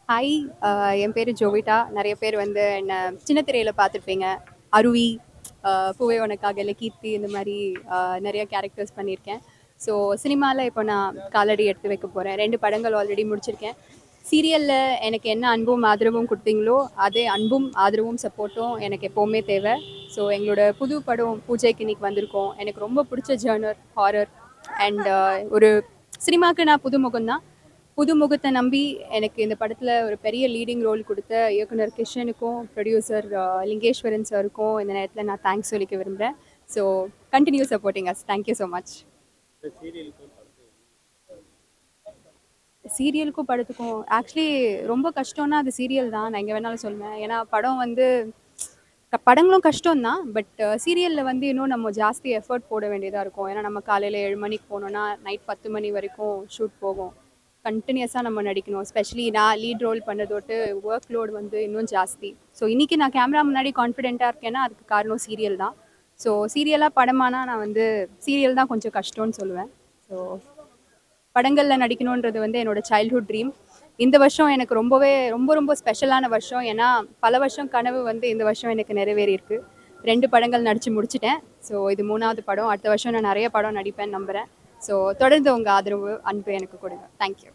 Hi. என் பேர் ஜோவிட்டா. நிறைய பேர் வந்து என்ன சின்ன திரையில பார்த்துருப்பீங்க. அருவி, பூவே உனக்காக, இல்லை கீர்த்தி, இந்த மாதிரி நிறைய கேரக்டர்ஸ் பண்ணியிருக்கேன். ஸோ சினிமாவில் இப்போ நான் காலடி எடுத்து வைக்க போகிறேன். 2 படங்கள் ஆல்ரெடி முடிச்சிருக்கேன். சீரியலில் எனக்கு என்ன அன்பும் ஆதரவும் கொடுத்தீங்களோ அதே அன்பும் ஆதரவும் சப்போர்ட்டும் எனக்கு எப்போவுமே தேவை. ஸோ எங்களோட புது படம் பூஜைக்கு இன்னைக்கு வந்திருக்கோம். எனக்கு ரொம்ப பிடிச்ச ஜேர்னர் ஹாரர் அண்ட் ஒரு சினிமாவுக்கு நான் புதுமுகம் தான். புது முகத்தை நம்பி எனக்கு இந்த படத்தில் ஒரு பெரிய லீடிங் ரோல் கொடுத்த இயக்குனர் கிஷனுக்கும் ப்ரொடியூசர் லிங்கேஸ்வரன் சாருக்கும் இந்த நேரத்தில் நான் தேங்க்ஸ் சொல்லிக்க விரும்புகிறேன். So continue supporting us. Thank you so much. சீரியலுக்கும் படத்துக்கும் ஆக்சுவலி ரொம்ப கஷ்டம்னா அது சீரியல் தான், நான் எங்கே வேணாலும் சொல்லுவேன். ஏன்னா படம் வந்து படங்களும் கஷ்டம் தான். பட் சீரியலில் வந்து இன்னும் நம்ம ஜாஸ்தி எஃபர்ட் போட வேண்டியதாக இருக்கும். ஏன்னா நம்ம காலையில் 7 மணிக்கு போனோன்னா நைட் 10 மணி வரைக்கும் ஷூட் போகும். கண்டினியூஸாக நம்ம நடிக்கணும். ஸ்பெஷலி நான் லீட் ரோல் பண்ணதோட்டு ஒர்க் லோட் வந்து இன்னும் ஜாஸ்தி. ஸோ இன்றைக்கி நான் கேமரா முன்னாடி கான்ஃபிடென்ட்டாக இருக்கேன்னா அதுக்கு காரணம் சீரியல் தான். ஸோ சீரியலாக படமானா நான் வந்து சீரியல் தான் கொஞ்சம் கஷ்டம்னு சொல்லுவேன். ஸோ படங்களில் நடிக்கணுன்றது வந்து என்னோட சைல்ட்ஹுட் ட்ரீம். இந்த வருஷம் எனக்கு ரொம்பவே ரொம்ப ரொம்ப ஸ்பெஷலான வருஷம். ஏன்னா பல வருஷம் கனவு வந்து இந்த வருஷம் எனக்கு நிறைவேறியிருக்கு. 2 படங்கள் நடித்து முடிச்சிட்டேன். ஸோ இது 3வது படம். அடுத்த வருஷம் நான் நிறைய படம் நடிப்பேன்னு நம்புகிறேன். ஸோ தொடர்ந்து உங்கள் ஆதரவு, அன்பு எனக்கு கொடுங்க. தேங்க்யூ.